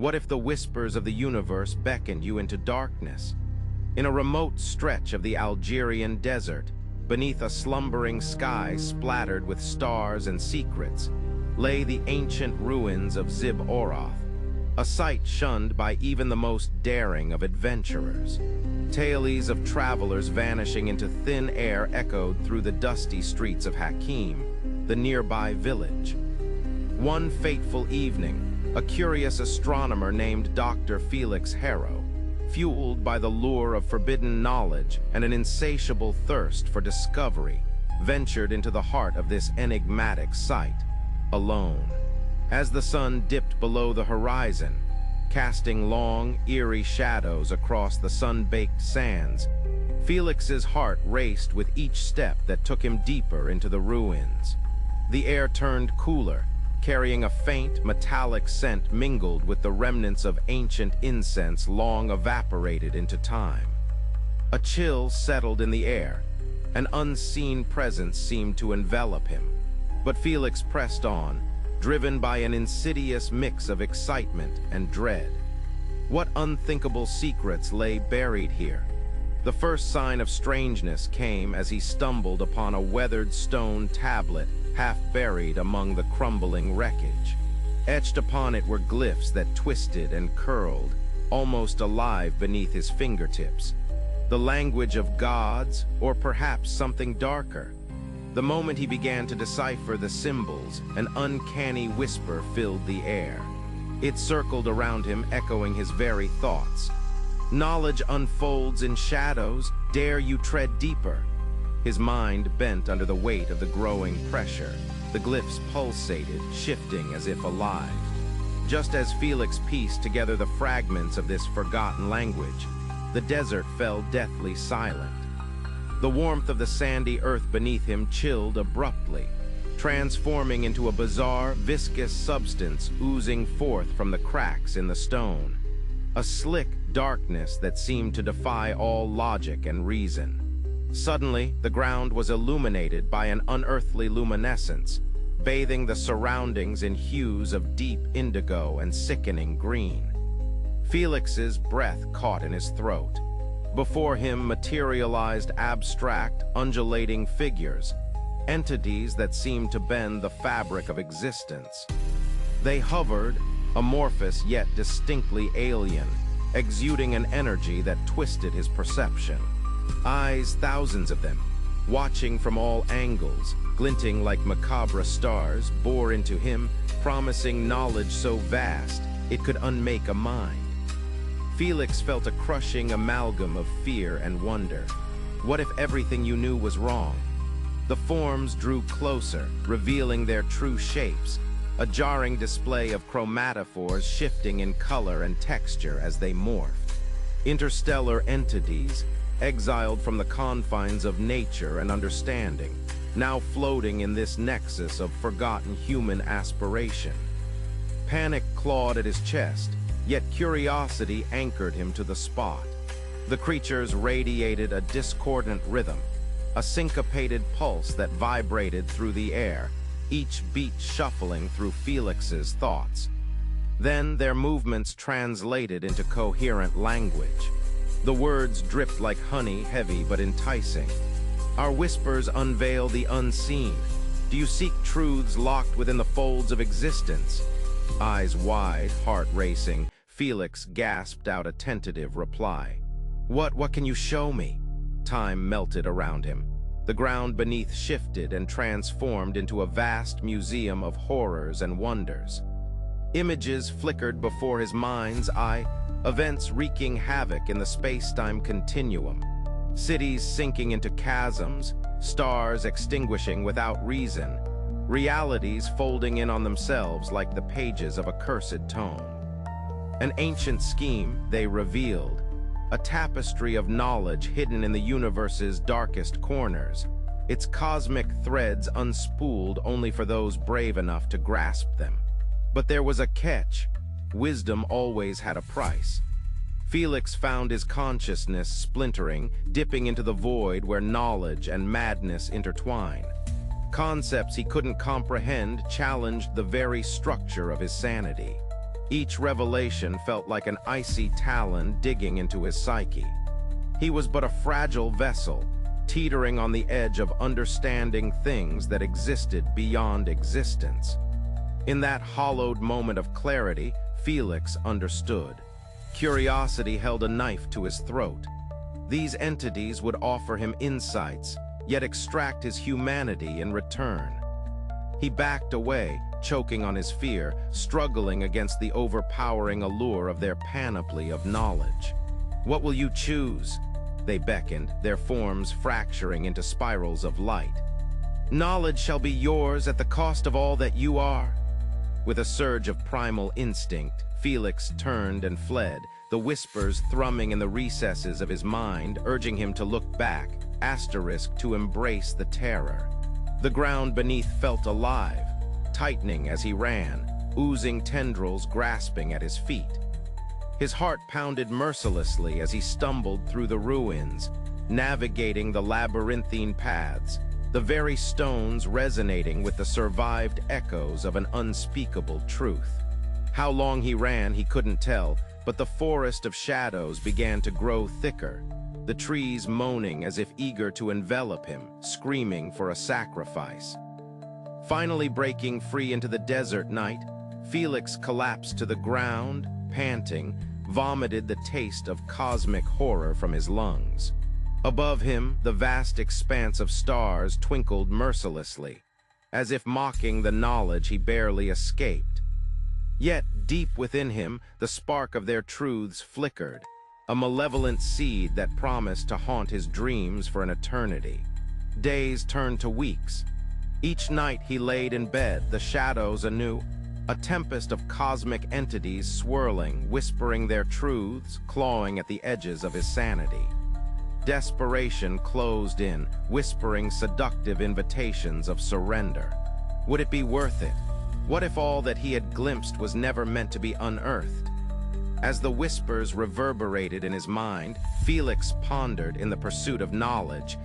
What if the whispers of the universe beckoned you into darkness? In a remote stretch of the Algerian Desert, beneath a slumbering sky splattered with stars and secrets, lay the ancient ruins of Zeib Oroth, a site shunned by even the most daring of adventurers. Tales of travelers vanishing into thin air echoed through the dusty streets of Hakim, the nearby village. One fateful evening, a curious astronomer named Dr. Felix Harrow, fueled by the lure of forbidden knowledge and an insatiable thirst for discovery, ventured into the heart of this enigmatic site, alone. As the sun dipped below the horizon, casting long, eerie shadows across the sun-baked sands, Felix's heart raced with each step that took him deeper into the ruins. The air turned cooler, carrying a faint, metallic scent mingled with the remnants of ancient incense long evaporated into time. A chill settled in the air. An unseen presence seemed to envelop him. But Felix pressed on, driven by an insidious mix of excitement and dread. What unthinkable secrets lay buried here? The first sign of strangeness came as he stumbled upon a weathered stone tablet half buried among the crumbling wreckage. Etched upon it were glyphs that twisted and curled, almost alive beneath his fingertips. The language of gods, or perhaps something darker. The moment he began to decipher the symbols, an uncanny whisper filled the air. It circled around him, echoing his very thoughts. Knowledge unfolds in shadows, dare you tread deeper? His mind bent under the weight of the growing pressure. The glyphs pulsated, shifting as if alive. Just as Felix pieced together the fragments of this forgotten language, the desert fell deathly silent. The warmth of the sandy earth beneath him chilled abruptly, transforming into a bizarre, viscous substance oozing forth from the cracks in the stone. A slick darkness that seemed to defy all logic and reason. Suddenly, the ground was illuminated by an unearthly luminescence, bathing the surroundings in hues of deep indigo and sickening green. Felix's breath caught in his throat. Before him materialized abstract, undulating figures, entities that seemed to bend the fabric of existence. They hovered, amorphous yet distinctly alien, exuding an energy that twisted his perception. Eyes, thousands of them, watching from all angles, glinting like macabre stars, bore into him, promising knowledge so vast it could unmake a mind. Felix felt a crushing amalgam of fear and wonder. What if everything you knew was wrong? The forms drew closer, revealing their true shapes, a jarring display of chromatophores shifting in color and texture as they morphed. Interstellar entities, exiled from the confines of nature and understanding, now floating in this nexus of forgotten human aspiration. Panic clawed at his chest, yet curiosity anchored him to the spot. The creatures radiated a discordant rhythm, a syncopated pulse that vibrated through the air, each beat shuffling through Felix's thoughts. Then their movements translated into coherent language. The words dripped like honey, heavy but enticing. Our whispers unveil the unseen. Do you seek truths locked within the folds of existence? Eyes wide, heart racing, Felix gasped out a tentative reply. What can you show me? Time melted around him. The ground beneath shifted and transformed into a vast museum of horrors and wonders. Images flickered before his mind's eye, events wreaking havoc in the space-time continuum. Cities sinking into chasms, stars extinguishing without reason, realities folding in on themselves like the pages of a cursed tome. An ancient scheme, they revealed, a tapestry of knowledge hidden in the universe's darkest corners, its cosmic threads unspooled only for those brave enough to grasp them. But there was a catch. Wisdom always had a price. Felix found his consciousness splintering, dipping into the void where knowledge and madness intertwine. Concepts he couldn't comprehend challenged the very structure of his sanity. Each revelation felt like an icy talon digging into his psyche. He was but a fragile vessel, teetering on the edge of understanding things that existed beyond existence. In that hollowed moment of clarity, Felix understood. Curiosity held a knife to his throat. These entities would offer him insights, yet extract his humanity in return. He backed away, choking on his fear, struggling against the overpowering allure of their panoply of knowledge. "What will you choose?" They beckoned, their forms fracturing into spirals of light. "Knowledge shall be yours at the cost of all that you are." With a surge of primal instinct, Felix turned and fled, the whispers thrumming in the recesses of his mind, urging him to look back, to embrace the terror. The ground beneath felt alive, tightening as he ran, oozing tendrils grasping at his feet. His heart pounded mercilessly as he stumbled through the ruins, navigating the labyrinthine paths, the very stones resonating with the survived echoes of an unspeakable truth. How long he ran, he couldn't tell, but the forest of shadows began to grow thicker, the trees moaning as if eager to envelop him, screaming for a sacrifice. Finally breaking free into the desert night, Felix collapsed to the ground, panting, vomited the taste of cosmic horror from his lungs. Above him, the vast expanse of stars twinkled mercilessly, as if mocking the knowledge he barely escaped. Yet, deep within him, the spark of their truths flickered, a malevolent seed that promised to haunt his dreams for an eternity. Days turned to weeks. Each night he laid in bed, the shadows anew, a tempest of cosmic entities swirling, whispering their truths, clawing at the edges of his sanity. Desperation closed in, whispering seductive invitations of surrender. Would it be worth it? What if all that he had glimpsed was never meant to be unearthed? As the whispers reverberated in his mind, Felix pondered in the pursuit of knowledge,